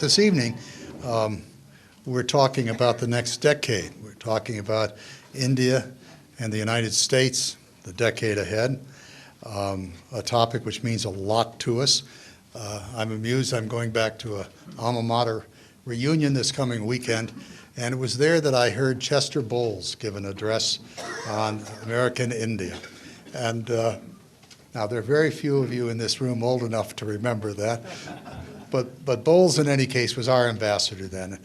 this evening, we're talking about the next decade. We're talking about India and the United States, the decade ahead, a topic which means a lot to us. I'm amused. I'm going back to a alma mater reunion this coming weekend, and it was there that I heard Chester Bowles give an address on American India. And now, there are very few of you in this room old enough to remember that, but Bowles, in any case, was our ambassador then,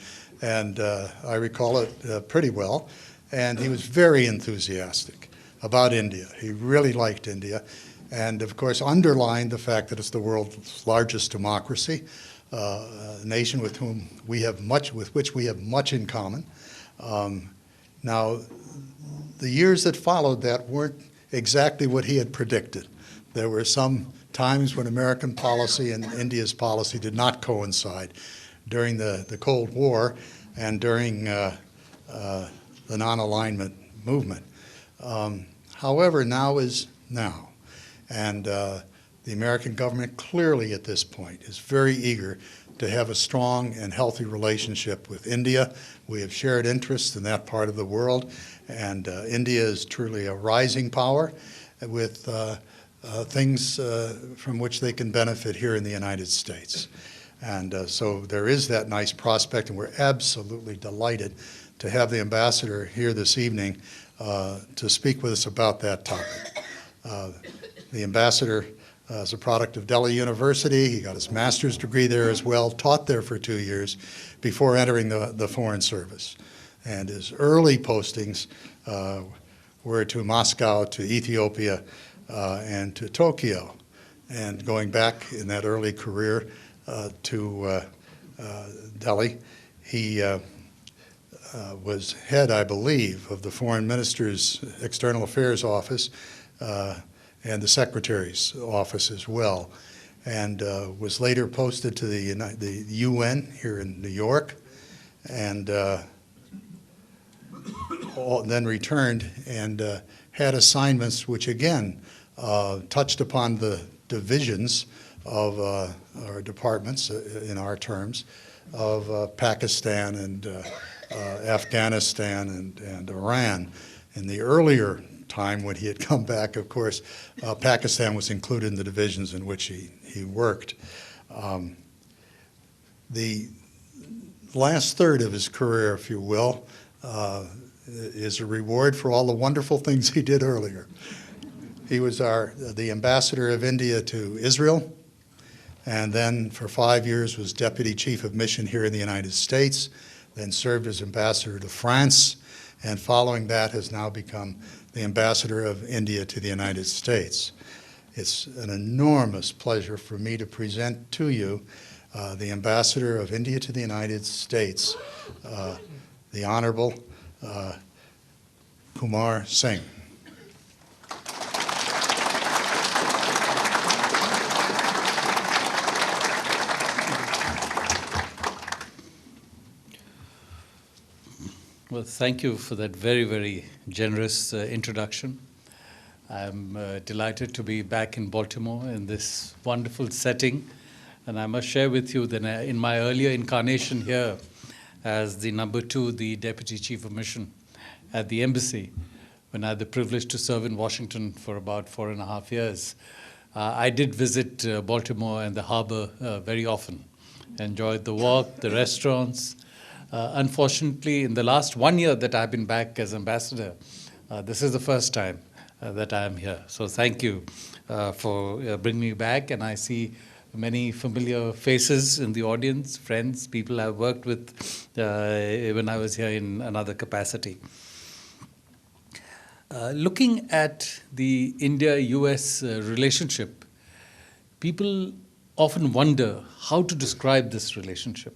and I recall it pretty well, and he was very enthusiastic about India. He really liked India, and of course underlined the fact that it's the world's largest democracy, a nation with which we have much in common. Now, the years that followed that weren't exactly what he had predicted. There were some times when American policy and India's policy did not coincide during the Cold War and during the non-alignment movement. However, now is now. And the American government clearly at this point is very eager to have a strong and healthy relationship with India. We have shared interests in that part of the world, and India is truly a rising power with things from which they can benefit here in the United States. And so there is that nice prospect, and we're absolutely delighted to have the ambassador here this evening to speak with us about that topic. The ambassador is a product of Delhi University. He got his master's degree there as well, taught there for 2 years before entering the Foreign Service. And his early postings were to Moscow, to Ethiopia, and to Tokyo. And going back in that early career to Delhi, he was head, I believe, of the Foreign Minister's External Affairs Office and the Secretary's Office as well, and was later posted to the UN here in New York, and then returned and had assignments which again touched upon the divisions of our departments, in our terms, of Pakistan and Afghanistan and Iran. In the earlier time when he had come back, of course, Pakistan was included in the divisions in which he worked. The last third of his career, if you will, is a reward for all the wonderful things he did earlier. He was the ambassador of India to Israel, and then for 5 years was deputy chief of mission here in the United States, then served as ambassador to France, and following that has now become the ambassador of India to the United States. It's an enormous pleasure for me to present to you the ambassador of India to the United States, the Honorable Kumar Singh. Well, thank you for that very, very generous introduction. I'm delighted to be back in Baltimore in this wonderful setting. And I must share with you that in my earlier incarnation here as the number 2, the Deputy Chief of Mission at the Embassy, when I had the privilege to serve in Washington for about 4.5 years, I did visit Baltimore and the harbor very often. Enjoyed the walk, the restaurants. Unfortunately, in the last 1 year that I've been back as ambassador, this is the first time that I am here. So thank you for bringing me back. And I see many familiar faces in the audience, friends, people I've worked with when I was here in another capacity. Looking at the India-U.S. relationship, people often wonder how to describe this relationship.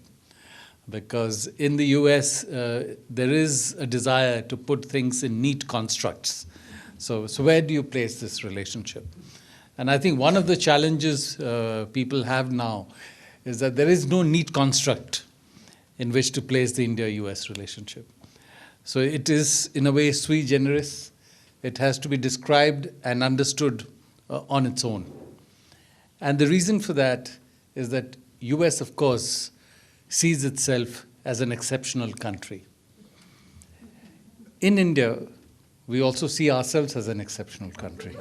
Because in the U.S., there is a desire to put things in neat constructs. So where do you place this relationship? And I think one of the challenges people have now is that there is no neat construct in which to place the India-U.S. relationship. So it is, in a way, sui generis. It has to be described and understood on its own. And the reason for that is that U.S., of course, sees itself as an exceptional country. In India, we also see ourselves as an exceptional country.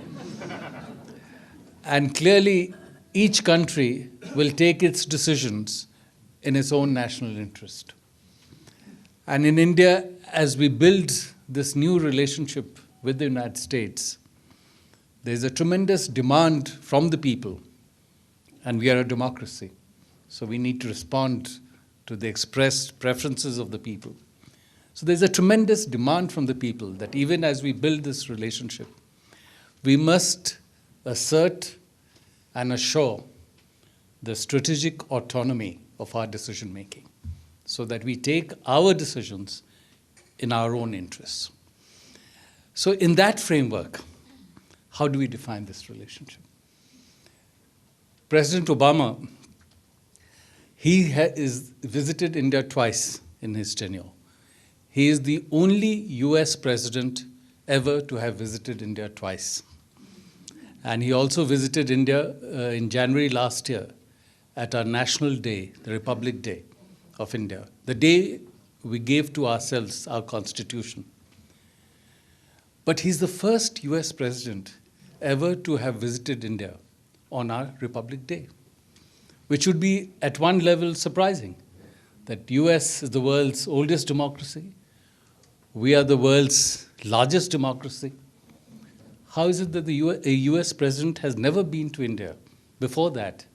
And clearly, each country will take its decisions in its own national interest. And in India, as we build this new relationship with the United States, there's a tremendous demand from the people, and we are a democracy. So we need to respond to the expressed preferences of the people. So there's a tremendous demand from the people that even as we build this relationship, we must assert and assure the strategic autonomy of our decision making so that we take our decisions in our own interests. So in that framework, how do we define this relationship? President Obama, he has visited India twice in his tenure. He is the only US president ever to have visited India twice. And he also visited India in January last year at our National Day, the Republic Day of India, the day we gave to ourselves our Constitution. But he's the first US president ever to have visited India on our Republic Day, which would be at one level surprising, that US is the world's oldest democracy. We are the world's largest democracy. How is it that a US president has never been to India before that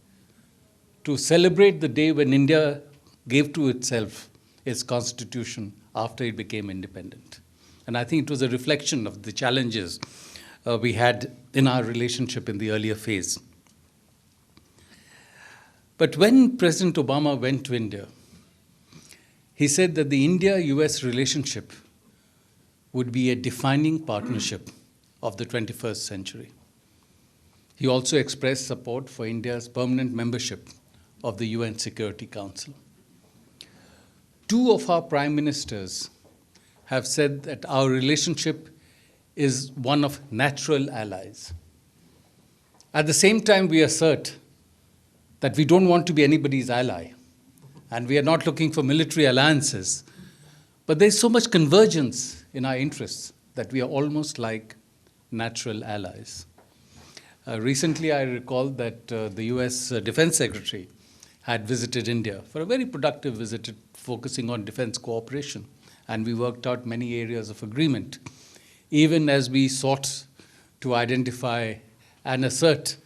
to celebrate the day when India gave to itself its constitution after it became independent? And I think it was a reflection of the challenges we had in our relationship in the earlier phase. But when President Obama went to India, he said that the India-US relationship would be a defining partnership of the 21st century. He also expressed support for India's permanent membership of the UN Security Council. Two of our prime ministers have said that our relationship is one of natural allies. At the same time, we assert that we don't want to be anybody's ally, and we are not looking for military alliances, but there's so much convergence in our interests that we are almost like natural allies. Recently, I recall that the US Defense Secretary had visited India for a very productive visit focusing on defense cooperation, and we worked out many areas of agreement, even as we sought to identify and assert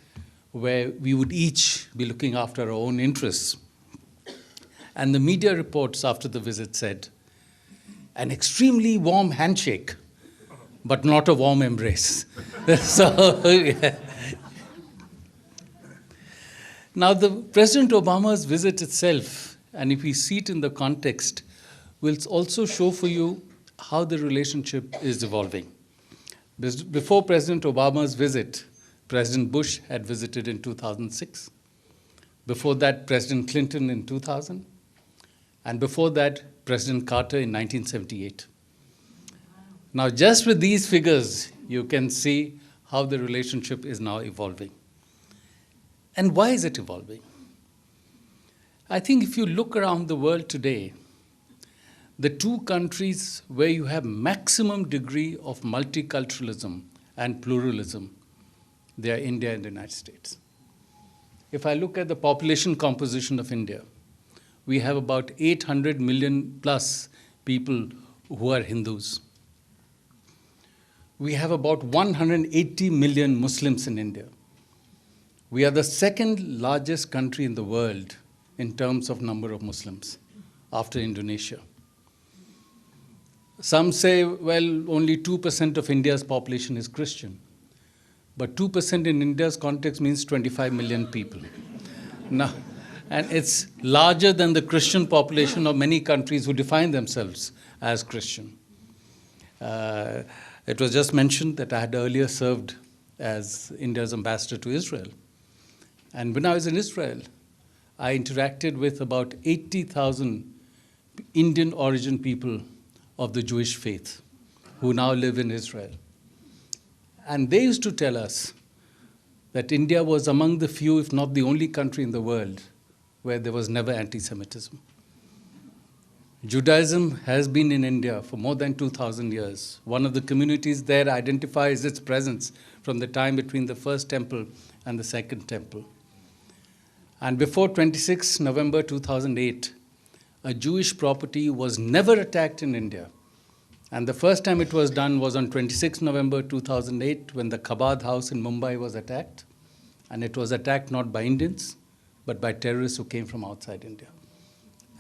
where we would each be looking after our own interests. And the media reports after the visit said, an extremely warm handshake, but not a warm embrace. So, yeah. Now, the President Obama's visit itself, and if we see it in the context, will also show for you how the relationship is evolving. Before President Obama's visit, President Bush had visited in 2006. Before that, President Clinton in 2000. And before that, President Carter in 1978. Now, just with these figures, you can see how the relationship is now evolving. And why is it evolving? I think if you look around the world today, the two countries where you have maximum degree of multiculturalism and pluralism, they are India and the United States. If I look at the population composition of India, we have about 800 million plus people who are Hindus. We have about 180 million Muslims in India. We are the second largest country in the world in terms of number of Muslims after Indonesia. Some say, well, only 2% of India's population is Christian. But 2% in India's context means 25 million people. Now, and it's larger than the Christian population of many countries who define themselves as Christian. It was just mentioned that I had earlier served as India's ambassador to Israel. And when I was in Israel, I interacted with about 80,000 Indian origin people of the Jewish faith who now live in Israel. And they used to tell us that India was among the few, if not the only country in the world where there was never anti-Semitism. Judaism has been in India for more than 2,000 years. One of the communities there identifies its presence from the time between the first temple and the second temple. And before 26 November 2008, a Jewish property was never attacked in India. And the first time it was done was on 26 November 2008 when the Chabad house in Mumbai was attacked. And it was attacked not by Indians, but by terrorists who came from outside India.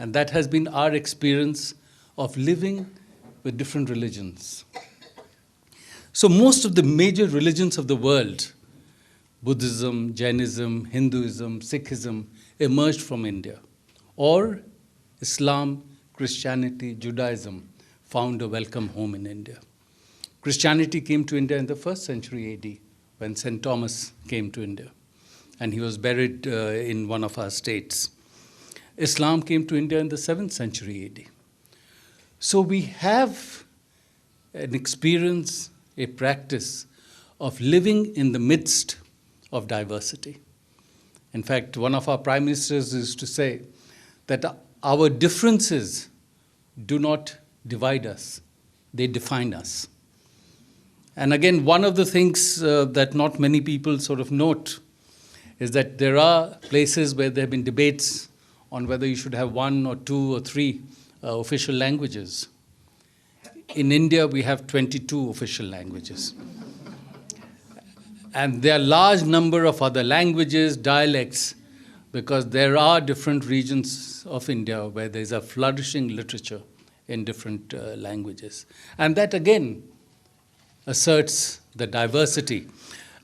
And that has been our experience of living with different religions. So most of the major religions of the world, Buddhism, Jainism, Hinduism, Sikhism, emerged from India. Or Islam, Christianity, Judaism found a welcome home in India. Christianity came to India in the 1st century AD when St. Thomas came to India. And he was buried in one of our states. Islam came to India in the 7th century AD. So we have an experience, a practice of living in the midst of diversity. In fact, one of our prime ministers used to say that our differences do not divide us, they define us. And again, one of the things that not many people sort of note is that there are places where there have been debates on whether you should have 1 or 2 or 3 official languages. In India, we have 22 official languages. And there are a large number of other languages, dialects, because there are different regions of India where there is a flourishing literature in different languages. And that, again, asserts the diversity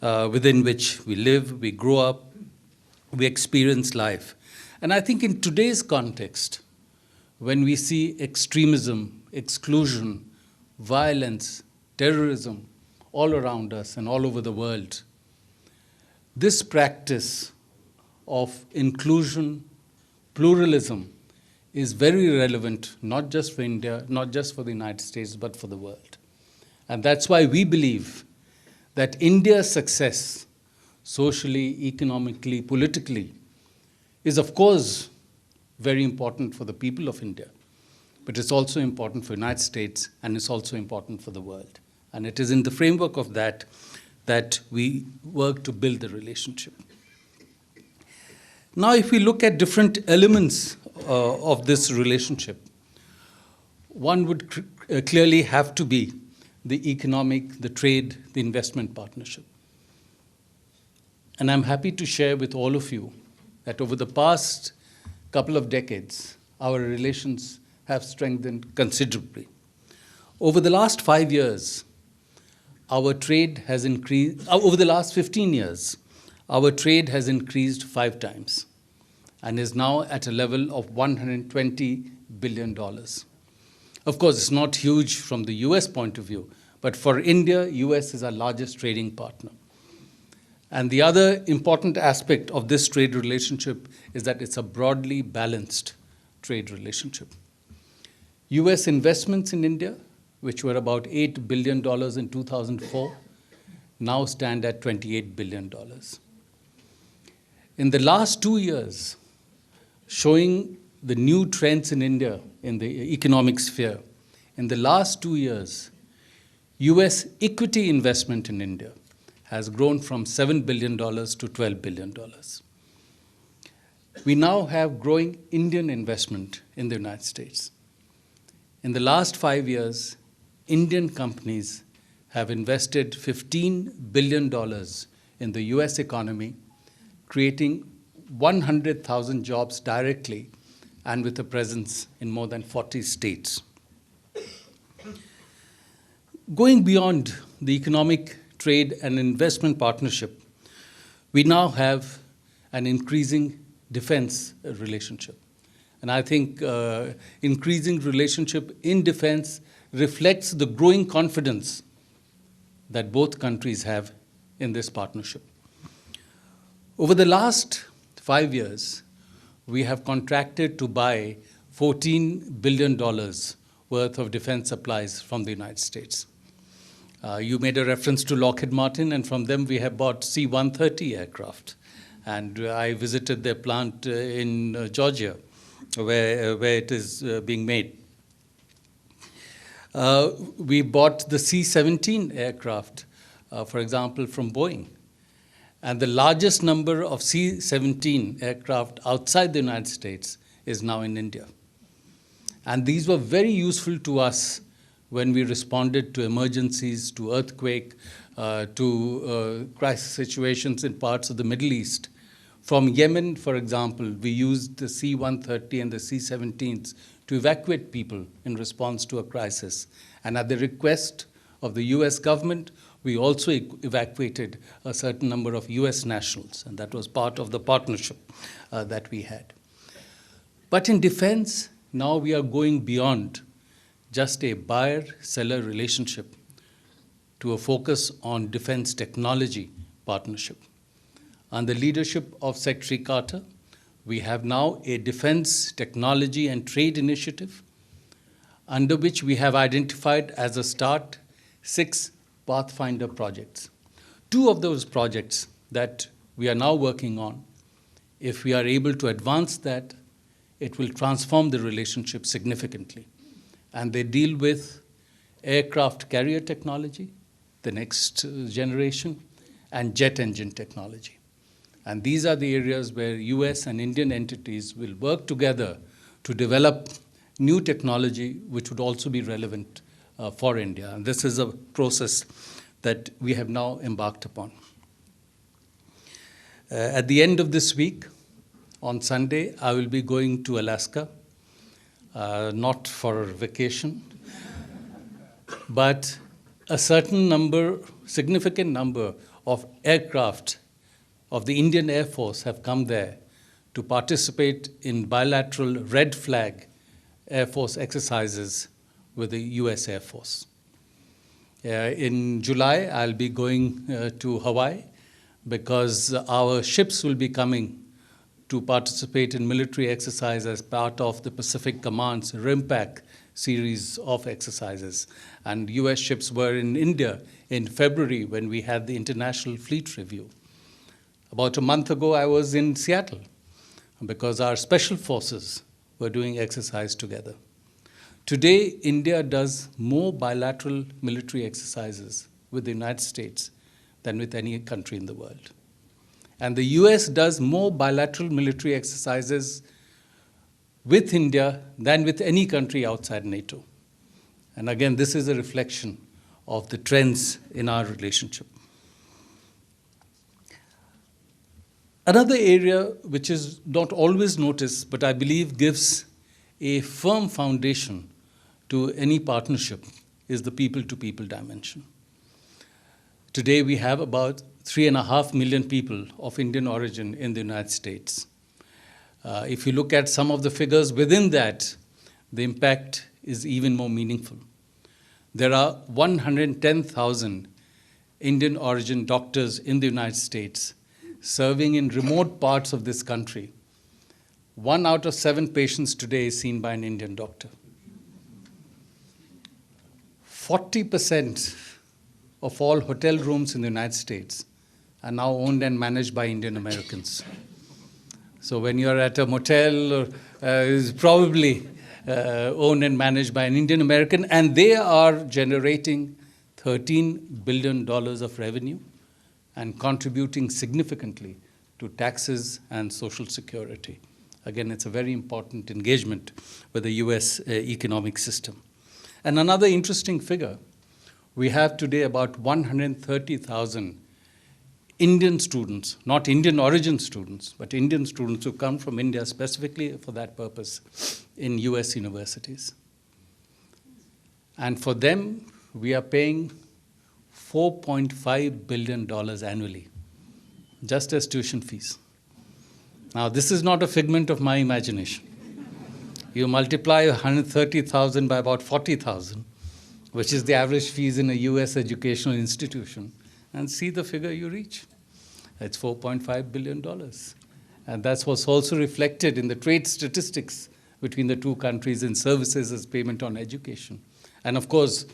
within which we live, we grow up, we experience life. And I think in today's context, when we see extremism, exclusion, violence, terrorism all around us and all over the world, this practice of inclusion, pluralism, is very relevant, not just for India, not just for the United States, but for the world. And that's why we believe that India's success, socially, economically, politically, is of course very important for the people of India, but it's also important for the United States and it's also important for the world. And it is in the framework of that that we work to build the relationship. Now, if we look at different elements of this relationship, one would clearly have to be the economic, the trade, the investment partnership. And I'm happy to share with all of you that over the past couple of decades, our relations have strengthened considerably. Over the last 5 years, our trade has increased. Over the last 15 years, our trade has increased 5 times and is now at a level of $120 billion. Of course, it's not huge from the US point of view, but for India, US is our largest trading partner. And the other important aspect of this trade relationship is that it's a broadly balanced trade relationship. US investments in India, which were about $8 billion in 2004, now stand at $28 billion. In the last 2 years, showing the new trends in India in the economic sphere, in the last 2 years, US equity investment in India has grown from $7 billion to $12 billion. We now have growing Indian investment in the United States. In the last 5 years, Indian companies have invested $15 billion in the US economy, creating 100,000 jobs directly and with a presence in more than 40 states. Going beyond the economic, trade, and investment partnership, we now have an increasing defense relationship. And I think increasing relationship in defense reflects the growing confidence that both countries have in this partnership. Over the last 5 years, we have contracted to buy $14 billion worth of defense supplies from the United States. You made a reference to Lockheed Martin, and from them we have bought C-130 aircraft. And I visited their plant in Georgia, where it is being made. We bought the C-17 aircraft, for example, from Boeing. And the largest number of C-17 aircraft outside the United States is now in India. And these were very useful to us when we responded to emergencies, to earthquake, to crisis situations in parts of the Middle East. From Yemen, for example, we used the C-130 and the C-17s to evacuate people in response to a crisis. And at the request of the US government, we also evacuated a certain number of US nationals, and that was part of the partnership that we had. But in defense, now we are going beyond just a buyer-seller relationship to a focus on defense technology partnership. Under the leadership of Secretary Carter, we have now a defense technology and trade initiative under which we have identified as a start 6 Pathfinder projects. 2 of those projects that we are now working on, if we are able to advance that, it will transform the relationship significantly. And they deal with aircraft carrier technology, the next generation, and jet engine technology. And these are the areas where US and Indian entities will work together to develop new technology which would also be relevant for India. And this is a process that we have now embarked upon. At the end of this week, on Sunday, I will be going to Alaska, not for vacation, but a significant number of aircraft of the Indian Air Force have come there to participate in bilateral red flag Air Force exercises with the US Air Force. In July, I'll be going to Hawaii because our ships will be coming to participate in military exercise as part of the Pacific Command's RIMPAC series of exercises. And US ships were in India in February when we had the International Fleet Review. About a month ago, I was in Seattle because our special forces were doing exercise together. Today, India does more bilateral military exercises with the United States than with any country in the world. And the US does more bilateral military exercises with India than with any country outside NATO. And again, this is a reflection of the trends in our relationship. Another area which is not always noticed, but I believe gives a firm foundation to any partnership, is the people-to-people dimension. Today, we have about 3.5 million people of Indian origin in the United States. If you look at some of the figures within that, the impact is even more meaningful. There are 110,000 Indian origin doctors in the United States serving in remote parts of this country. 1 out of 7 patients today is seen by an Indian doctor. 40% of all hotel rooms in the United States are now owned and managed by Indian Americans. So when you're at a motel, it's probably owned and managed by an Indian American, and they are generating $13 billion of revenue and contributing significantly to taxes and Social Security. Again, it's a very important engagement with the US economic system. And another interesting figure, we have today about 130,000 Indian students, not Indian origin students, but Indian students who come from India specifically for that purpose in US universities. And for them, we are paying $4.5 billion annually, just as tuition fees. Now, this is not a figment of my imagination. You multiply 130,000 by about 40,000, which is the average fees in a US educational institution, and see the figure you reach. It's $4.5 billion. And that's what's also reflected in the trade statistics between the two countries in services as payment on education. And of course,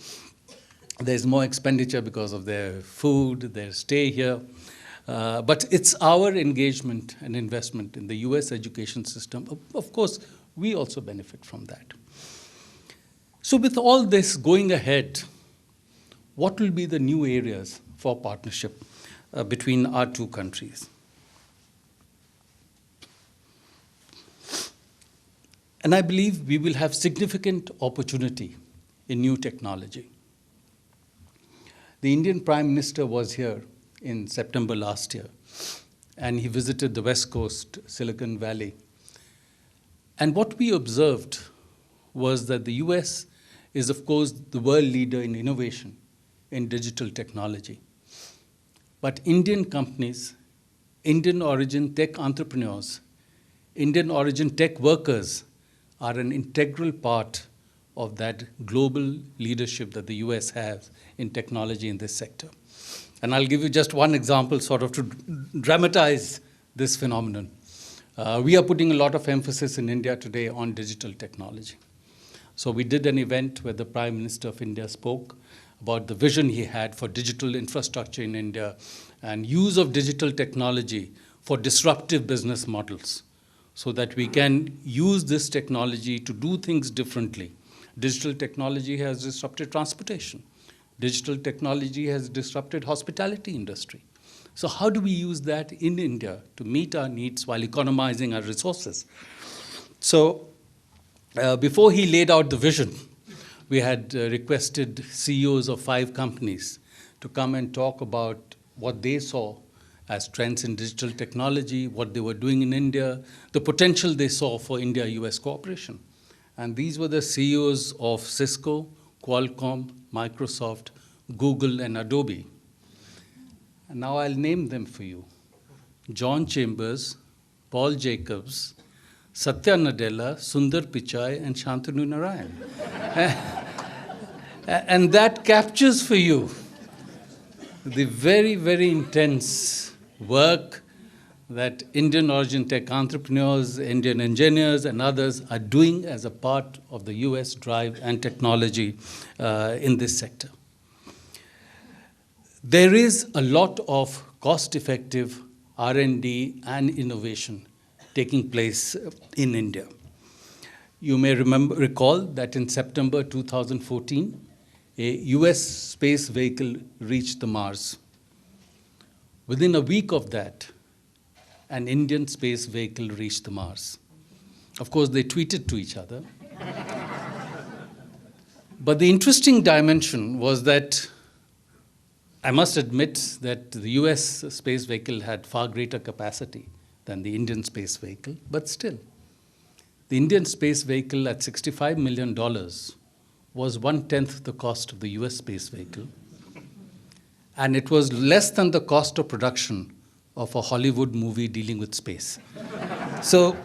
there's more expenditure because of their food, their stay here. But it's our engagement and investment in the US education system. Of course, we also benefit from that. So with all this going ahead, what will be the new areas for partnership between our two countries? And I believe we will have significant opportunity in new technology. The Indian Prime Minister was here in September last year, and he visited the West Coast, Silicon Valley. And what we observed was that the US is, of course, the world leader in innovation in digital technology. But Indian companies, Indian origin tech entrepreneurs, Indian origin tech workers are an integral part of that global leadership that the US has in technology in this sector. And I'll give you just one example sort of to dramatize this phenomenon. We are putting a lot of emphasis in India today on digital technology. So we did an event where the Prime Minister of India spoke about the vision he had for digital infrastructure in India and use of digital technology for disruptive business models, so that we can use this technology to do things differently. Digital technology has disrupted transportation. Digital technology has disrupted hospitality industry. So how do we use that in India to meet our needs while economizing our resources? So before he laid out the vision, we had requested CEOs of 5 companies to come and talk about what they saw as trends in digital technology, what they were doing in India, the potential they saw for India-U.S. cooperation. And these were the CEOs of Cisco, Qualcomm, Microsoft, Google, and Adobe. And now I'll name them for you. John Chambers, Paul Jacobs, Satya Nadella, Sundar Pichai, and Shantanu Narayan. And that captures for you the very, very intense work that Indian origin tech entrepreneurs, Indian engineers, and others are doing as a part of the US drive and technology in this sector. There is a lot of cost-effective R&D and innovation taking place in India. You may recall that in September 2014, a US space vehicle reached the Mars. Within a week of that, an Indian space vehicle reached the Mars. Of course, they tweeted to each other. But the interesting dimension was that I must admit that the US space vehicle had far greater capacity than the Indian space vehicle, but still, the Indian space vehicle at $65 million was 1/10 the cost of the US space vehicle, and it was less than the cost of production of a Hollywood movie dealing with space. So,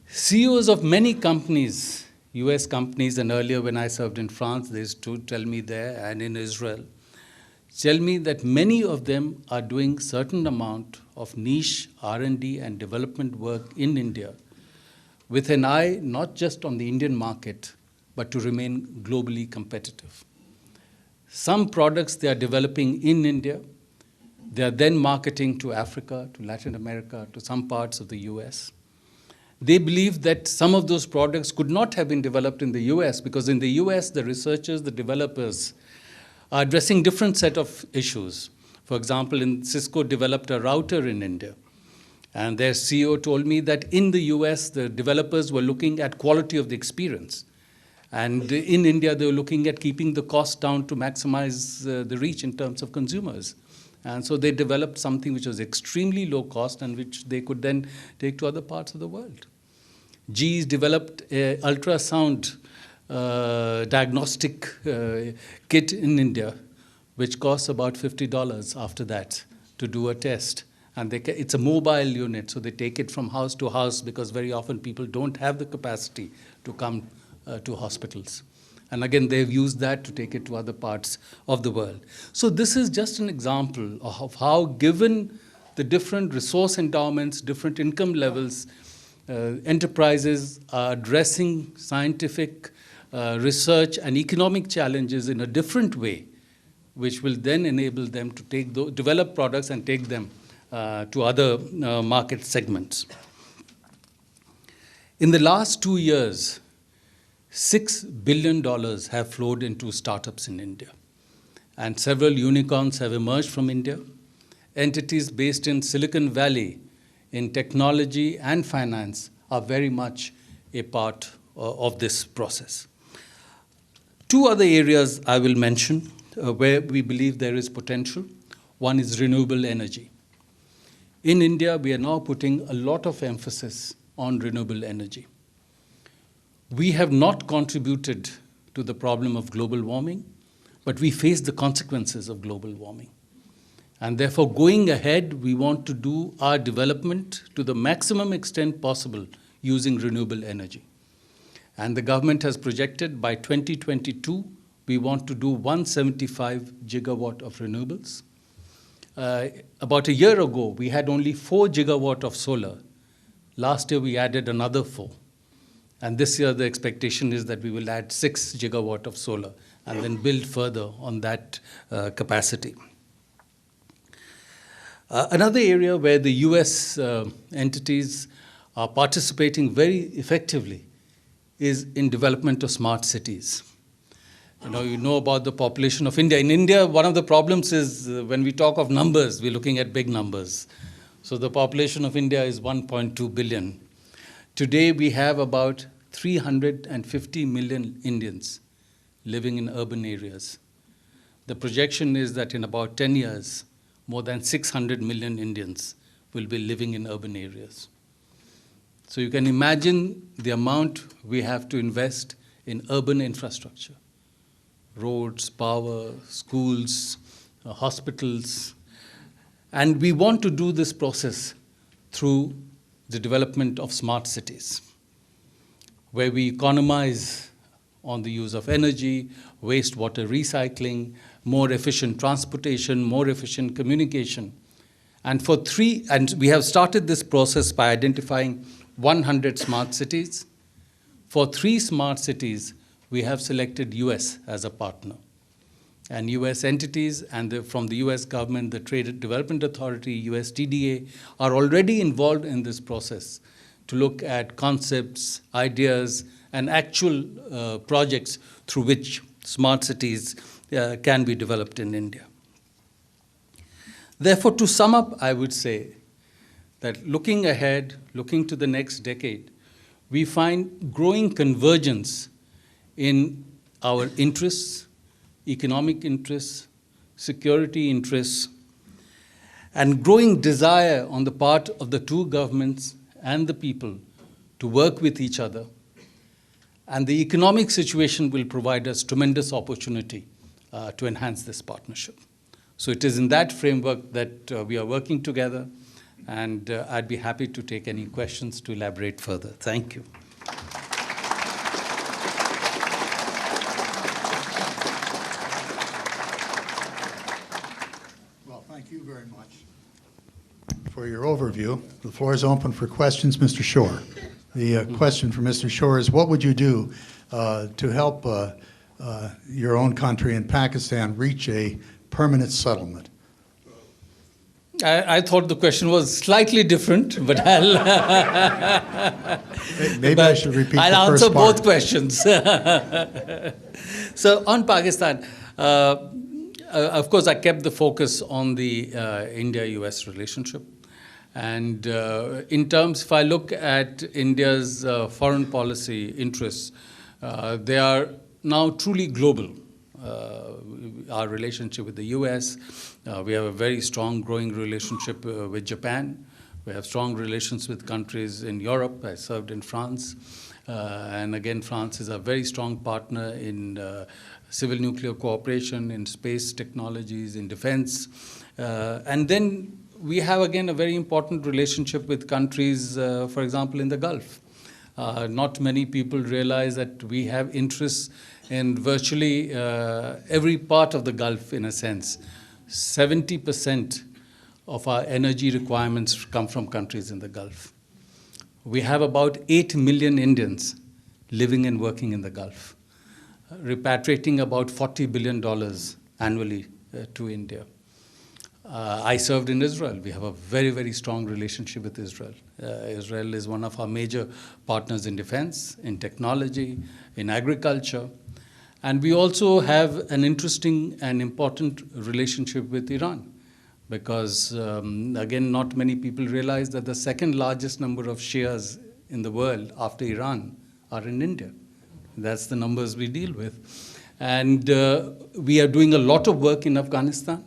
CEOs of many companies, US companies, and earlier when I served in France, they used to tell me there, and in Israel, tell me that many of them are doing certain amount of niche R&D and development work in India with an eye not just on the Indian market, but to remain globally competitive. Some products they are developing in India, they are then marketing to Africa, to Latin America, to some parts of the US. They believe that some of those products could not have been developed in the US because in the US, the researchers, the developers are addressing different set of issues. For example, Cisco developed a router in India. And their CEO told me that in the US, the developers were looking at quality of the experience. And in India, they were looking at keeping the cost down to maximize the reach in terms of consumers. And so they developed something which was extremely low cost and which they could then take to other parts of the world. GE's developed an ultrasound diagnostic kit in India, which costs about $50 after that to do a test. And it's a mobile unit, so they take it from house to house because very often people don't have the capacity to come to hospitals. And again, they've used that to take it to other parts of the world. So this is just an example of how, given the different resource endowments, different income levels, enterprises are addressing scientific research and economic challenges in a different way, which will then enable them to develop products and take them to other market segments. In the last 2 years, $6 billion have flowed into startups in India. And several unicorns have emerged from India. Entities based in Silicon Valley in technology and finance are very much a part of this process. Two other areas I will mention where we believe there is potential. One is renewable energy. In India, we are now putting a lot of emphasis on renewable energy. We have not contributed to the problem of global warming, but we face the consequences of global warming. And therefore, going ahead, we want to do our development to the maximum extent possible using renewable energy. And the government has projected by 2022, we want to do 175 gigawatt of renewables. About a year ago, we had only 4 gigawatt of solar. Last year, we added another 4. And this year, the expectation is that we will add 6 gigawatt of solar and then build further on that capacity. Another area where the US entities are participating very effectively is in development of smart cities. You know about the population of India. In India, one of the problems is when we talk of numbers, we're looking at big numbers. So the population of India is 1.2 billion. Today, we have about 350 million Indians living in urban areas. The projection is that in about 10 years, more than 600 million Indians will be living in urban areas. So you can imagine the amount we have to invest in urban infrastructure. Roads, power, schools, hospitals. And we want to do this process through the development of smart cities, where we economize on the use of energy, wastewater recycling, more efficient transportation, more efficient communication. And we have started this process by identifying 100 smart cities. For 3 smart cities, we have selected US as a partner. And US entities and from the US government, the Trade Development Authority, USTDA, are already involved in this process to look at concepts, ideas, and actual projects through which smart cities can be developed in India. Therefore, to sum up, I would say that looking ahead, looking to the next decade, we find growing convergence in our interests, economic interests, security interests, and growing desire on the part of the two governments and the people to work with each other. And the economic situation will provide us tremendous opportunity to enhance this partnership. So it is in that framework that we are working together, and I'd be happy to take any questions to elaborate further. Thank you. Well, thank you very much for your overview. The floor is open for questions. Mr. Shore. The question for Mr. Shore is, what would you do to help your own country and Pakistan reach a permanent settlement? I thought the question was slightly different, but I'll maybe I should repeat I'll the first answer part. both questions. So on Pakistan, of course, I kept the focus on the India-U.S. relationship. And in terms, if I look at India's foreign policy interests, they are now truly global. Our relationship with the U.S., we have a very strong growing relationship with Japan. We have strong relations with countries in Europe. I served in France. And again, France is a very strong partner in civil nuclear cooperation, in space technologies, in defense. And then we have, again, a very important relationship with countries, for example, in the Gulf. Not many people realize that we have interests in virtually every part of the Gulf, in a sense. 70% of our energy requirements come from countries in the Gulf. We have about 8 million Indians living and working in the Gulf, repatriating about $40 billion annually to India. I served in Israel. We have a very, very strong relationship with Israel. Israel is one of our major partners in defense, in technology, in agriculture. And we also have an interesting and important relationship with Iran because, again, not many people realize that the second largest number of Shias in the world after Iran are in India. That's the numbers we deal with. And we are doing a lot of work in Afghanistan.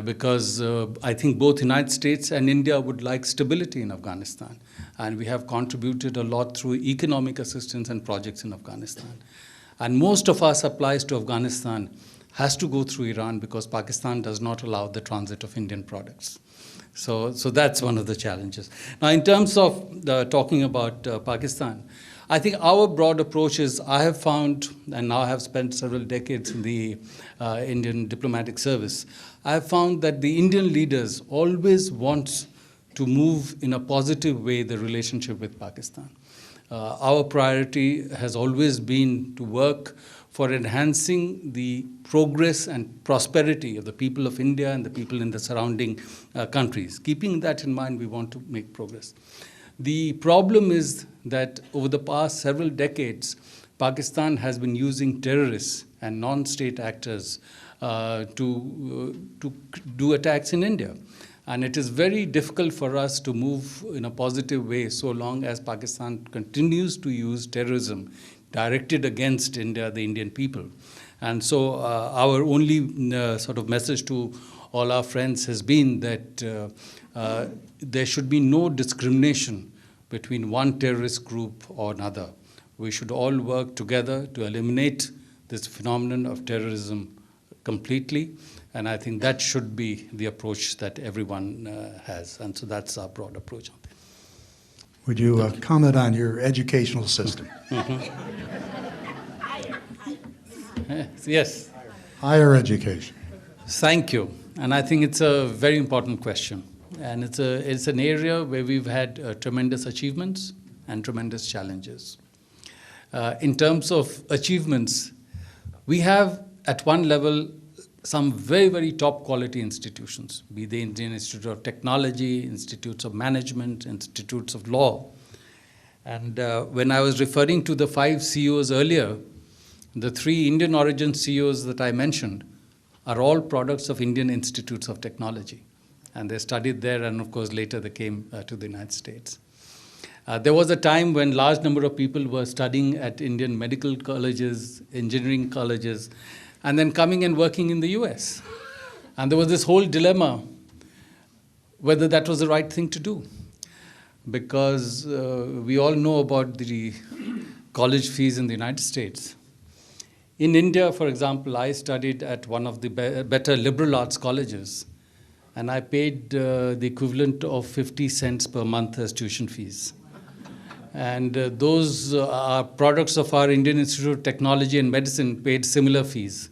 Because I think both United States and India would like stability in Afghanistan. And we have contributed a lot through economic assistance and projects in Afghanistan. And most of our supplies to Afghanistan has to go through Iran because Pakistan does not allow the transit of Indian products. So that's one of the challenges. Now, in terms of talking about Pakistan, I think our broad approach is I have found, and now I have spent several decades in the Indian diplomatic service, I have found that the Indian leaders always want to move in a positive way the relationship with Pakistan. Our priority has always been to work for enhancing the progress and prosperity of the people of India and the people in the surrounding countries. Keeping that in mind, we want to make progress. The problem is that over the past several decades, Pakistan has been using terrorists and non-state actors to do attacks in India. And it is very difficult for us to move in a positive way so long as Pakistan continues to use terrorism directed against India, the Indian people. And so our only sort of message to all our friends has been that there should be no discrimination between one terrorist group or another. We should all work together to eliminate this phenomenon of terrorism completely. And I think that should be the approach that everyone has. And so that's our broad approach on that. Would you comment on your educational system? Yes. Higher education. Thank you. And I think it's a very important question. And it's an area where we've had tremendous achievements and tremendous challenges. In terms of achievements, we have at one level some very, very top quality institutions, be the Indian Institute of Technology, institutes of management, institutes of law. And when I was referring to the 5 CEOs earlier, the 3 Indian origin CEOs that I mentioned are all products of Indian institutes of technology. And they studied there, and of course later they came to the United States. There was a time when large number of people were studying at Indian medical colleges, engineering colleges, and then coming and working in the US. And there was this whole dilemma whether that was the right thing to do. Because we all know about the college fees in the United States. In India, for example, I studied at one of the better liberal arts colleges, and I paid the equivalent of 50 cents per month as tuition fees. And those are products of our Indian Institute of Technology and Medicine paid similar fees.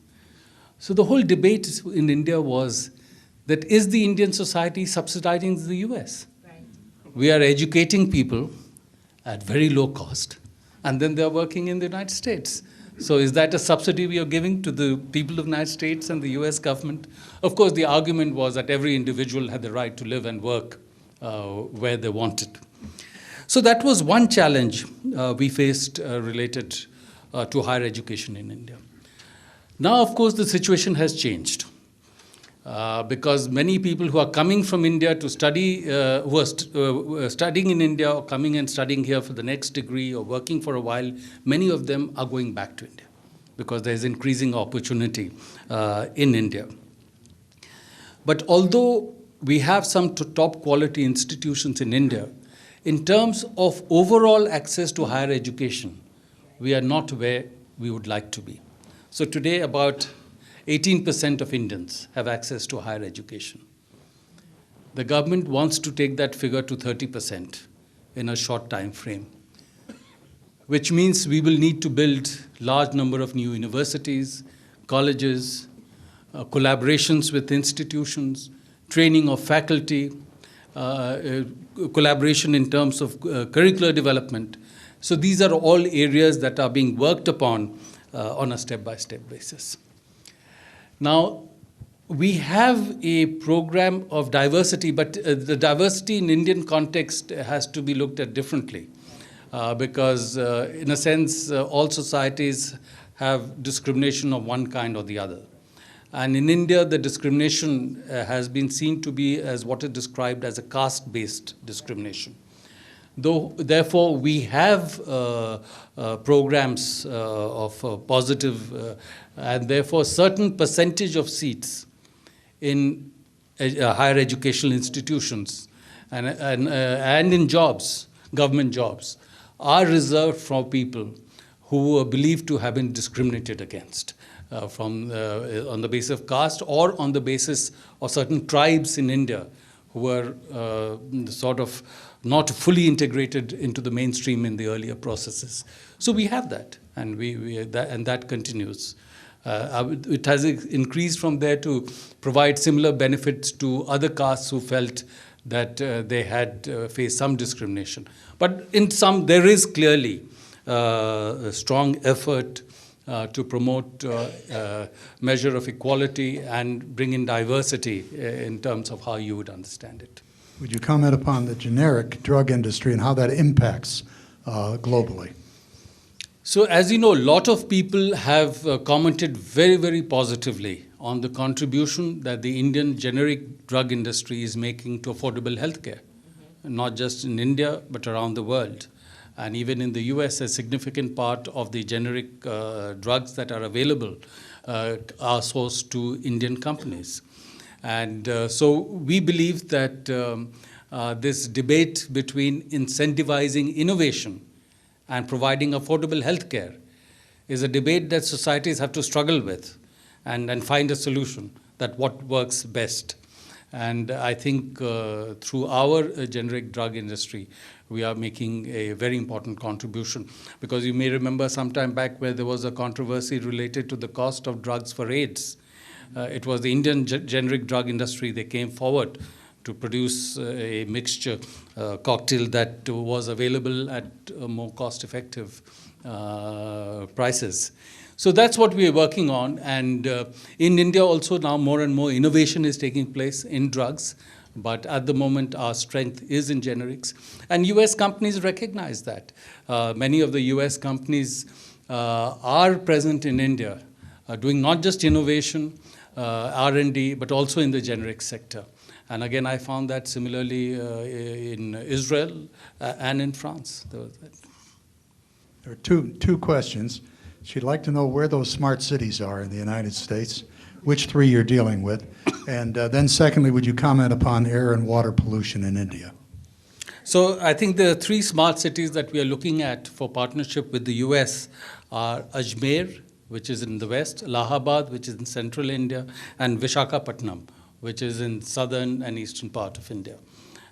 So the whole debate in India was that is the Indian society subsidizing the US? Right. We are educating people at very low cost, and then they're working in the United States. So is that a subsidy we are giving to the people of the United States and the US government? Of course, the argument was that every individual had the right to live and work where they wanted. So that was one challenge we faced related to higher education in India. Now, of course, the situation has changed because many people who are coming from India to study, who are studying in India or coming and studying here for the next degree or working for a while, many of them are going back to India because there is increasing opportunity in India. But although we have some top quality institutions in India, in terms of overall access to higher education, we are not where we would like to be. So today, about 18% of Indians have access to higher education. The government wants to take that figure to 30% in a short time frame, which means we will need to build large number of new universities, colleges, collaborations with institutions, training of faculty, collaboration in terms of curricular development. So these are all areas that are being worked upon on a step-by-step basis. Now, We have a program of diversity, but the diversity in Indian context has to be looked at differently. Because in a sense, all societies have discrimination of one kind or the other. And in India, the discrimination has been seen to be as what is described as a caste-based discrimination. Therefore, we have programs of positive, and therefore certain percentage of seats in higher educational institutions and in jobs, government jobs, are reserved for people who are believed to have been discriminated against on the basis of caste or on the basis of certain tribes in India who were sort of not fully integrated into the mainstream in the earlier processes. So we have that, and that continues. It has increased from there to provide similar benefits to other castes who felt that they had faced some discrimination. But in some, there is clearly a strong effort to promote measure of equality and bring in diversity in terms of how you would understand it. Would you comment upon the generic drug industry and how that impacts globally? So as you know, a lot of people have commented very, very positively on the contribution that the Indian generic drug industry is making to affordable healthcare, not just in India, but around the world. And even in the U.S., a significant part of the generic drugs that are available are sourced to Indian companies. And so we believe that this debate between incentivizing innovation and providing affordable healthcare is a debate that societies have to struggle with and find a solution that what works best. And I think through our generic drug industry, we are making a very important contribution. Because you may remember some time back where there was a controversy related to the cost of drugs for AIDS. It was the Indian generic drug industry, they came forward to produce a mixture cocktail that was available at more cost-effective prices. So that's what we are working on. And in India also now more and more innovation is taking place in drugs. But at the moment, our strength is in generics. And US companies recognize that. Many of the US companies are present in India, doing not just innovation, R&D, but also in the generic sector. And again, I found that similarly in Israel and in France. There are two questions. She'd like to know where those smart cities are in the United States, which three you're dealing with. And then secondly, would you comment upon air and water pollution in India? So I think the three smart cities that we are looking at for partnership with the US are Ajmer, which is in the west, Allahabad, which is in central India, and Visakhapatnam, which is in southern and eastern part of India.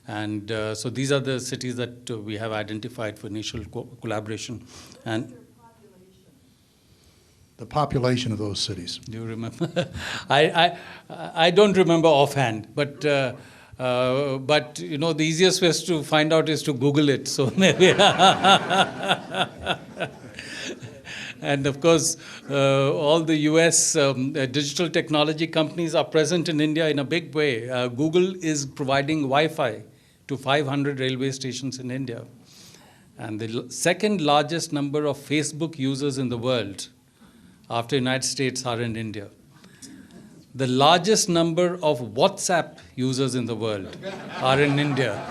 And so these are the cities that we have identified for initial collaboration. And the population of those cities. Do you remember? I don't remember offhand, but you know the easiest way to find out is to Google it. So maybe. And of course, all the US digital technology companies are present in India in a big way. Google is providing Wi-Fi to 500 railway stations in India. And the second largest number of Facebook users in the world after United States are in India. The largest number of WhatsApp users in the world are in India.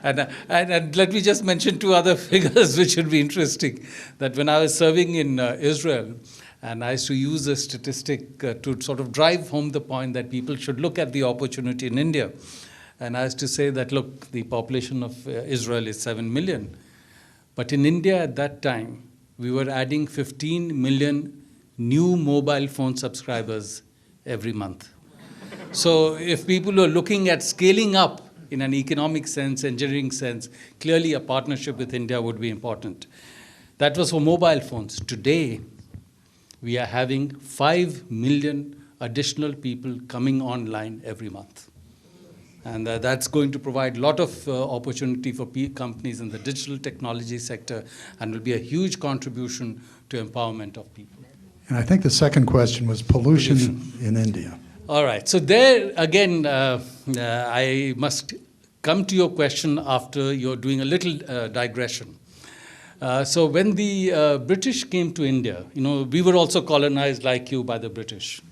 And let me just mention two other figures which would be interesting. That when I was serving in Israel, and I used to use a statistic to sort of drive home the point that people should look at the opportunity in India. And I used to say that, look, the population of Israel is 7 million. But in India at that time, we were adding 15 million new mobile phone subscribers every month. So if people are looking at scaling up in an economic sense, engineering sense, clearly a partnership with India would be important. That was for mobile phones. Today, we are having 5 million additional people coming online every month. And that's going to provide a lot of opportunity for companies in the digital technology sector and will be a huge contribution to empowerment of people. And I think the second question was pollution in India. All right. So there again, I must come to your question after you're doing a little digression. So when the British came to India, we were also colonized like you by the British.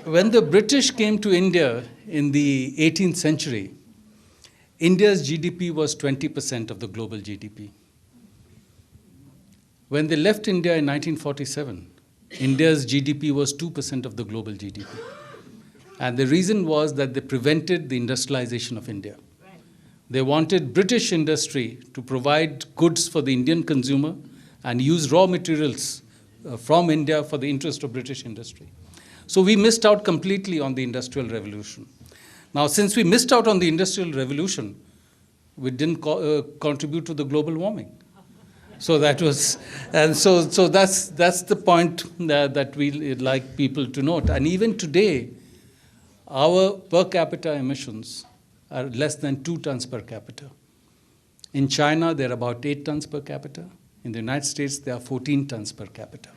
When the British came to India in the 18th century, India's GDP was 20% of the global GDP. When they left India in 1947, India's GDP was 2% of the global GDP. And the reason was that they prevented the industrialization of India. They wanted British industry to provide goods for the Indian consumer and use raw materials from India for the interest of British industry. So we missed out completely on the Industrial Revolution. Now, since we missed out on the Industrial Revolution, we didn't contribute to the global warming. So that was, and so that's the point that we'd like people to note. And even today, our per capita emissions are less than 2 tons per capita. In China, they're about 8 tons per capita. In the United States, they are 14 tons per capita.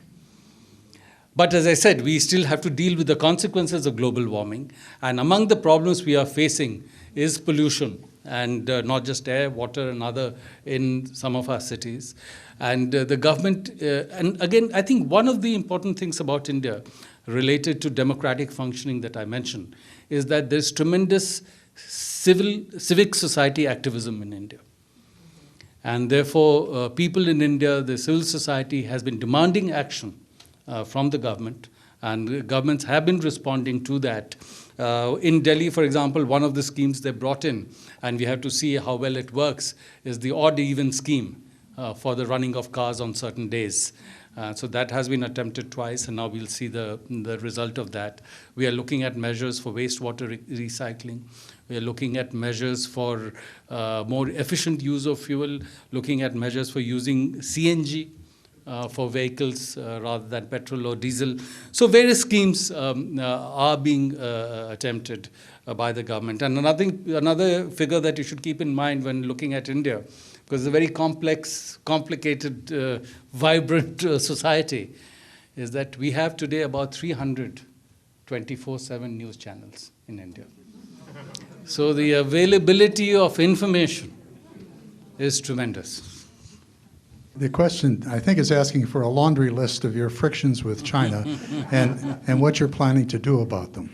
But as I said, we still have to deal with the consequences of global warming. And among the problems we are facing is pollution, and not just air, water, and other in some of our cities. And the government, and again, I think one of the important things about India related to democratic functioning that I mentioned is that there's tremendous civic society activism in India. And therefore, people in India, the civil society has been demanding action from the government, and governments have been responding to that. In Delhi, for example, one of the schemes they brought in, and we have to see how well it works, is the odd-even scheme for the running of cars on certain days. So that has been attempted twice, and now we'll see the result of that. We are looking at measures for wastewater recycling. We are looking at measures for more efficient use of fuel, looking at measures for using CNG for vehicles rather than petrol or diesel. So various schemes are being attempted by the government. And another figure that you should keep in mind when looking at India, because it's a very complex, complicated, vibrant society, is that we have today about 300 24/7 news channels in India. So the availability of information is tremendous. The question, I think, is asking for a laundry list of your frictions with China and what you're planning to do about them.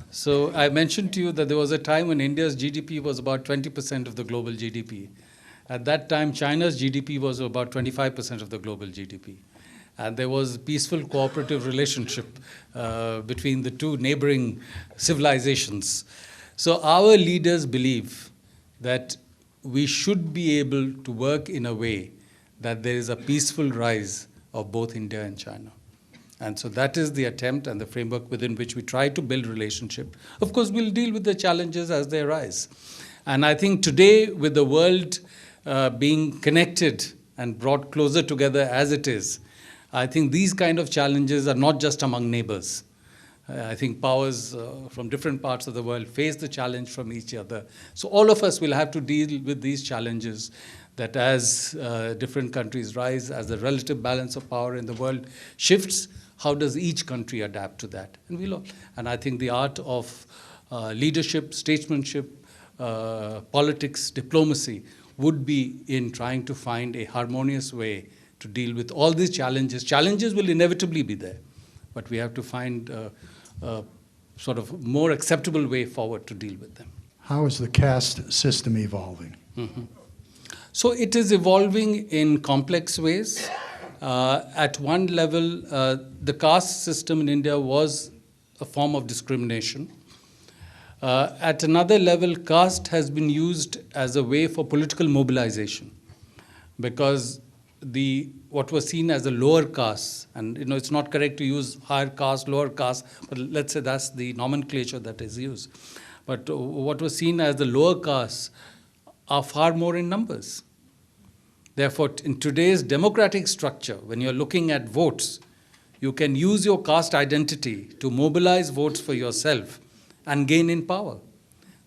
So I mentioned to you that there was a time when India's GDP was about 20% of the global GDP. At that time, China's GDP was about 25% of the global GDP. And there was a peaceful cooperative relationship between the two neighboring civilizations. So our leaders believe that we should be able to work in a way that there is a peaceful rise of both India and China. And so that is the attempt and the framework within which we try to build relationship. Of course, we'll deal with the challenges as they arise. And I think today, with the world being connected and brought closer together as it is, I think these kind of challenges are not just among neighbors. I think powers from different parts of the world face the challenge from each other. So all of us will have to deal with these challenges, that as different countries rise, as the relative balance of power in the world shifts, how does each country adapt to that? And we'll all. And I think the art of leadership, statesmanship, politics, diplomacy would be in trying to find a harmonious way to deal with all these challenges. Challenges will inevitably be there, but we have to find a sort of more acceptable way forward to deal with them. How is the caste system evolving? Mm-hmm. So it is evolving in complex ways. At one level, the caste system in India was a form of discrimination. At another level, caste has been used as a way for political mobilization, because what was seen as the lower caste, and it's not correct to use higher caste, lower caste, but let's say that's the nomenclature that is used. But what was seen as the lower caste are far more in numbers. Therefore, in today's democratic structure, when you're looking at votes, you can use your caste identity to mobilize votes for yourself and gain in power.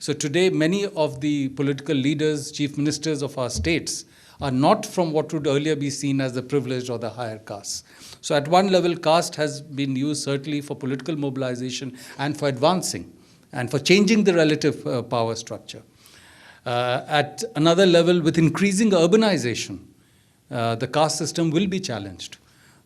So today, many of the political leaders, chief ministers of our states, are not from what would earlier be seen as the privileged or the higher castes. So at one level, caste has been used certainly for political mobilization and for advancing and for changing the relative power structure. At another level, with increasing urbanization, the caste system will be challenged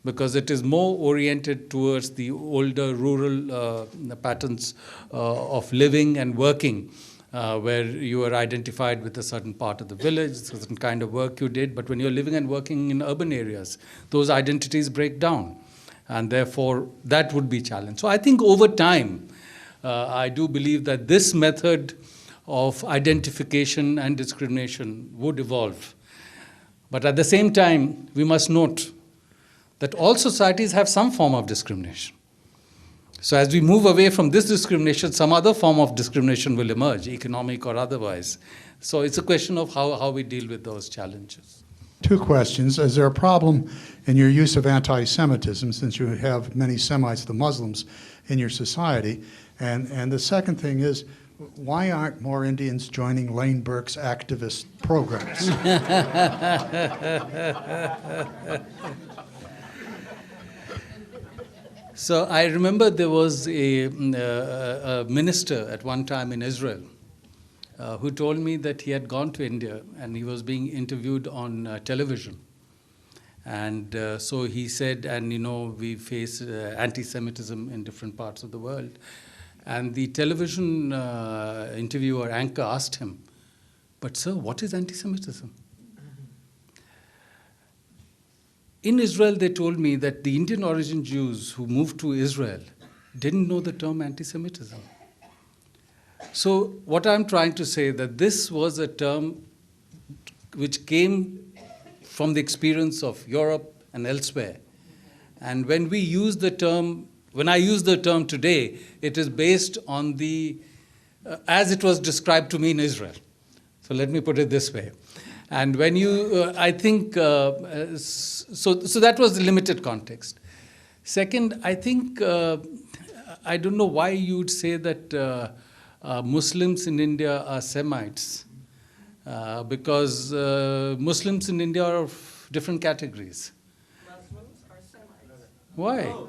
because it is more oriented towards the older rural patterns of living and working, where you are identified with a certain part of the village, a certain kind of work you did. But when you're living and working in urban areas, those identities break down. And therefore, that would be challenged. So I think over time, I do believe that this method of identification and discrimination would evolve. But at the same time, we must note that all societies have some form of discrimination. So as we move away from this discrimination, some other form of discrimination will emerge, economic or otherwise. So it's a question of how we deal with those challenges. Two questions. Is there a problem in your use of anti-Semitism, since you have many Semites, the Muslims, in your society? And the second thing is, why aren't more Indians joining Lane Burke's activist programs? So I remember there was a minister at one time in Israel who told me that he had gone to India and he was being interviewed on television. And so he said, and we face anti-Semitism in different parts of the world. And the television interviewer, anchor, asked him, "But sir, what is anti-Semitism?" In Israel, they told me that the Indian origin Jews who moved to Israel didn't know the term anti-Semitism. So what I'm trying to say that this was a term which came from the experience of Europe and elsewhere. And when we use the term, when I use the term today, it is based on as it was described to me in Israel. So let me put it this way. And when I think, so that was the limited context. Second, I think, I don't know why you would say that Muslims in India are Semites, because Muslims in India are of different categories. Muslims are Semites. Why? No.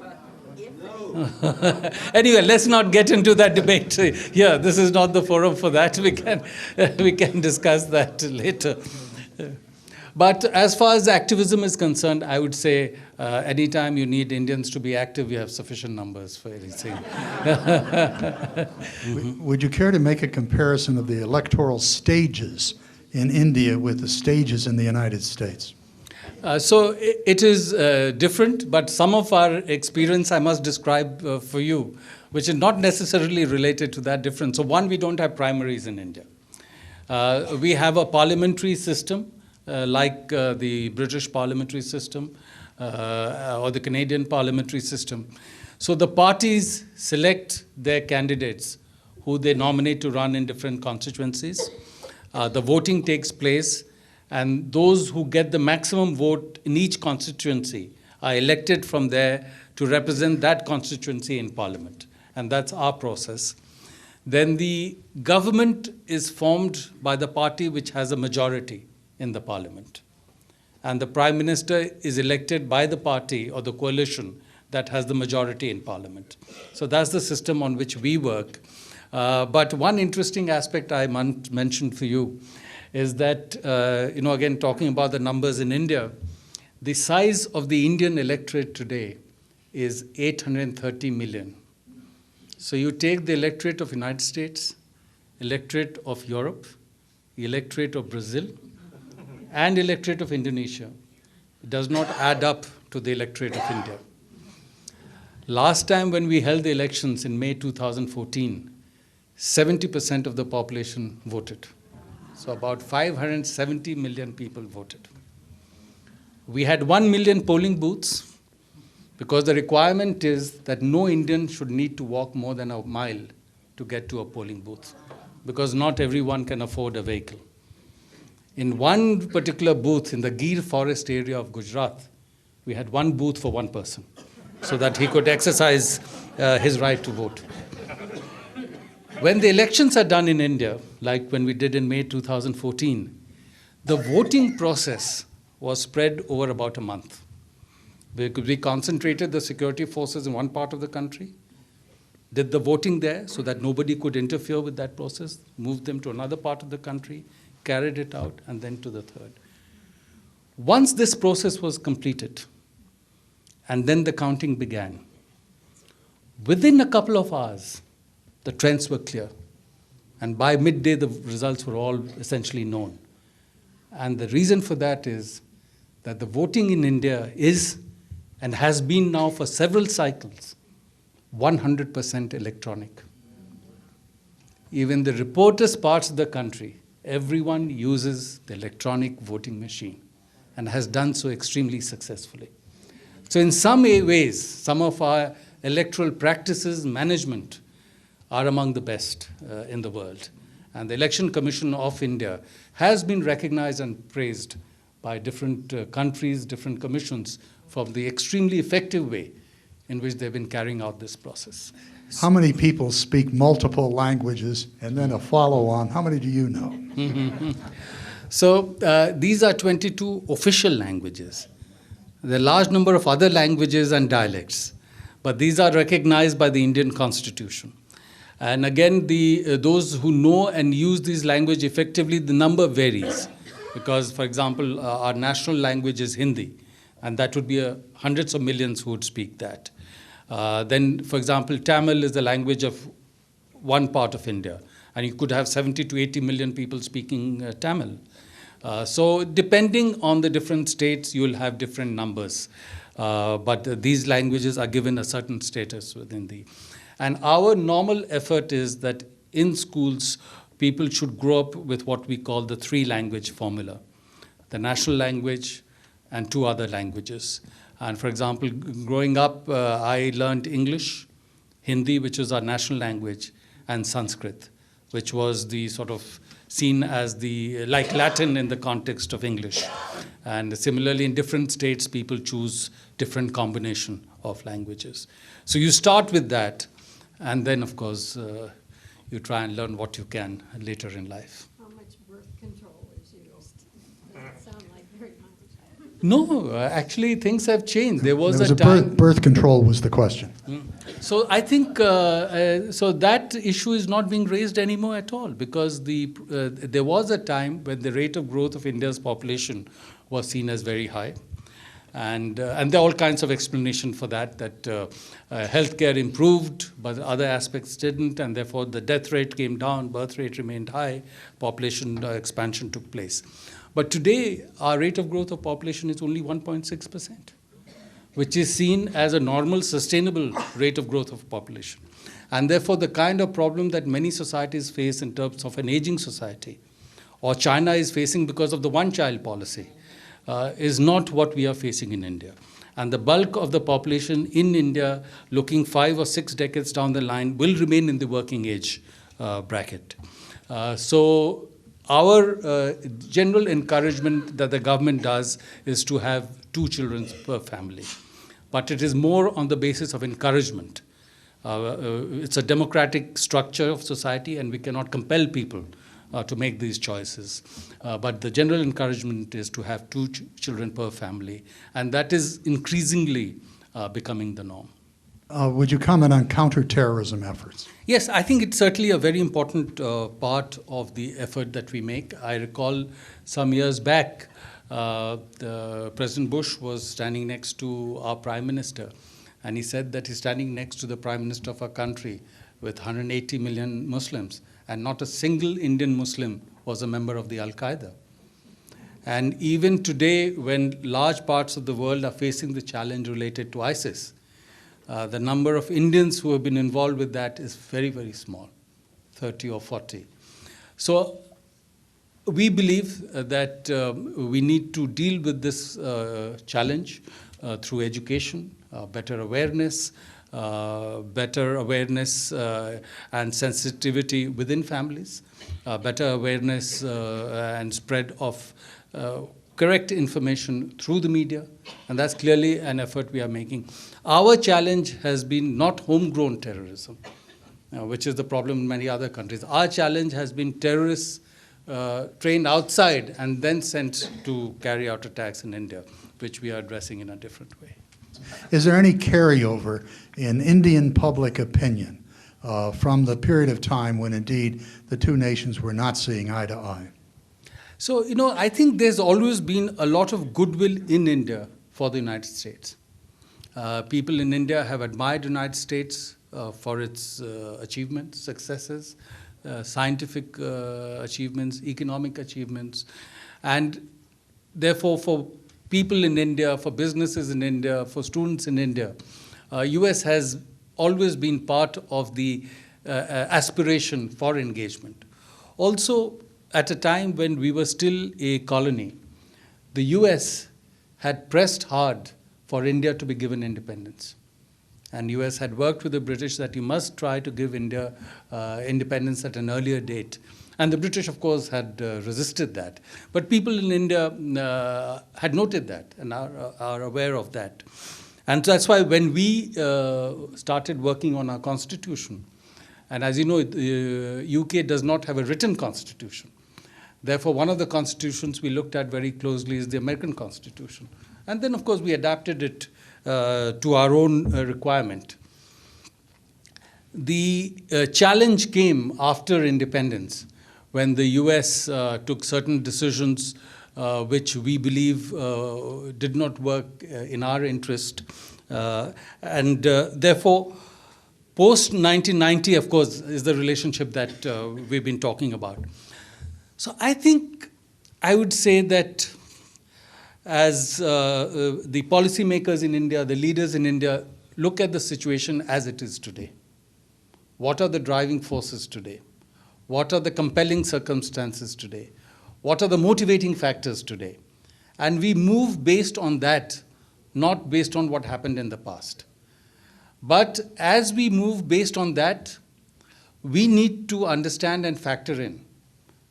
Anyway, let's not get into that debate here. This is not the forum for that. We can discuss that later. But as far as activism is concerned, I would say anytime you need Indians to be active, you have sufficient numbers for anything. Would you care to make a comparison of the electoral stages in India with the stages in the United States? So it is different, but some of our experience I must describe for you, which is not necessarily related to that difference. So one, we don't have primaries in India. We have a parliamentary system, like the British parliamentary system or the Canadian parliamentary system. So the parties select their candidates who they nominate to run in different constituencies. The voting takes place, and those who get the maximum vote in each constituency are elected from there to represent that constituency in parliament. And that's our process. Then the government is formed by the party which has a majority in the parliament. And the prime minister is elected by the party or the coalition that has the majority in parliament. So that's the system on which we work. But one interesting aspect I mentioned for you is that, again, talking about the numbers in India, the size of the Indian electorate today is 830 million. So you take the electorate of United States, electorate of Europe, electorate of Brazil, and electorate of Indonesia. It does not add up to the electorate of India. Last time when we held the elections in May 2014, 70% of the population voted. So about 570 million people voted. We had 1 million polling booths because the requirement is that no Indian should need to walk more than a mile to get to a polling booth, because not everyone can afford a vehicle. In one particular booth in the Gir forest area of Gujarat, we had one booth for one person so that he could exercise his right to vote. When the elections are done in India, like when we did in May 2014, The voting process was spread over about a month. We concentrated the security forces in one part of the country, did the voting there so that nobody could interfere with that process, moved them to another part of the country, carried it out, and then to the third. Once this process was completed, and then the counting began, within a couple of hours, the trends were clear. And by midday, the results were all essentially known. And the reason for that is that the voting in India is, and has been now for several cycles, 100% electronic. Even the remotest parts of the country, everyone uses the electronic voting machine and has done so extremely successfully. So in some ways, some of our electoral practices, management, are among the best in the world. And the Election Commission of India has been recognized and praised by different countries, different commissions, for the extremely effective way in which they've been carrying out this process. How many people speak multiple languages? And then a follow-on, how many do you know? So these are 22 official languages. There are a large number of other languages and dialects, but these are recognized by the Indian Constitution. And again, those who know and use these languages effectively, the number varies. Because, for example, our national language is Hindi, and that would be hundreds of millions who would speak that. Then, for example, Tamil is the language of one part of India, and you could have 70 to 80 million people speaking Tamil. So depending on the different states, you will have different numbers. But these languages are given a certain status within the... And our normal effort is that in schools, people should grow up with what we call the three-language formula. The national language and two other languages. And for example, growing up, I learned English, Hindi, which is our national language, and Sanskrit, which was the sort of seen as the, like Latin in the context of English. And similarly, in different states, people choose different combination of languages. So you start with that, and then, of course, you try and learn what you can later in life. How much birth control is used? Doesn't sound like very much. No, actually, things have changed. There was a time... birth control was the question. So I think so that issue is not being raised anymore at all, because there was a time when the rate of growth of India's population was seen as very high. And there are all kinds of explanation for that healthcare improved, but other aspects didn't, and therefore the death rate came down, birth rate remained high, population expansion took place. But today, our rate of growth of population is only 1.6%, which is seen as a normal, sustainable rate of growth of population. And therefore, the kind of problem that many societies face in terms of an aging society, or China is facing because of the one-child policy, is not what we are facing in India. And the bulk of the population in India, looking 5 or 6 decades down the line, will remain in the working age bracket. So our general encouragement that the government does is to have 2 children per family. But it is more on the basis of encouragement. It's a democratic structure of society, and we cannot compel people to make these choices. But the general encouragement is to have 2 children per family, and that is increasingly becoming the norm. Would you comment on counterterrorism efforts? Yes, I think it's certainly a very important part of the effort that we make. I recall some years back, President Bush was standing next to our Prime Minister, and he said that he's standing next to the Prime Minister of a country with 180 million Muslims, and not a single Indian Muslim was a member of the Al-Qaeda. And even today, when large parts of the world are facing the challenge related to ISIS, the number of Indians who have been involved with that is very, very small, 30 or 40. So we believe that we need to deal with this challenge through education, better awareness and sensitivity within families, better awareness and spread of correct information through the media, and that's clearly an effort we are making. Our challenge has been not homegrown terrorism, which is the problem in many other countries. Our challenge has been terrorists trained outside and then sent to carry out attacks in India, which we are addressing in a different way. Is there any carryover in Indian public opinion from the period of time when indeed the two nations were not seeing eye to eye? So, I think there's always been a lot of goodwill in India for the United States. People in India have admired the United States for its achievements, successes, scientific achievements, economic achievements, and therefore for people in India, for businesses in India, for students in India, US has always been part of the aspiration for engagement. Also, at a time when we were still a colony, the US had pressed hard for India to be given independence. And US had worked with the British that you must try to give India independence at an earlier date. And the British, of course, had resisted that. But people in India had noted that and are aware of that. And so that's why when we started working on our constitution, and as you know, the UK does not have a written constitution. Therefore, one of the constitutions we looked at very closely is the American Constitution. And then, of course, we adapted it to our own requirement. The challenge came after independence, when the US took certain decisions which we believe did not work in our interest. And therefore, post-1990, of course, is the relationship that we've been talking about. So I think I would say that as the policymakers in India, the leaders in India, look at the situation as it is today. What are the driving forces today? What are the compelling circumstances today? What are the motivating factors today? And we move based on that, not based on what happened in the past. But as we move based on that, we need to understand and factor in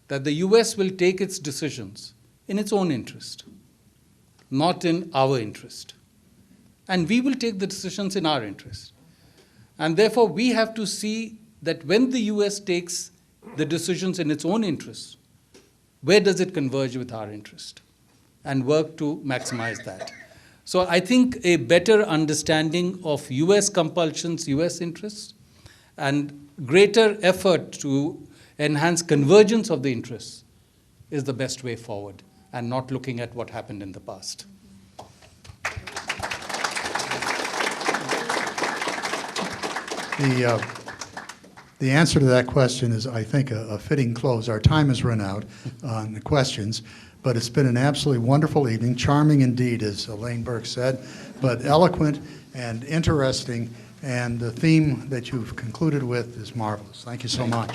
that the US will take its decisions in its own interest, not in our interest. And we will take the decisions in our interest. And therefore, we have to see that when the US takes the decisions in its own interest, where does it converge with our interest? And work to maximize that. So I think a better understanding of US compulsions, US interests, and greater effort to enhance convergence of the interests is the best way forward, and not looking at what happened in the past. The answer to that question is, I think, a fitting close. Our time has run out on the questions, but it's been an absolutely wonderful evening, charming indeed, as Elaine Burke said, but eloquent and interesting, and the theme that you've concluded with is marvelous. Thank you so much.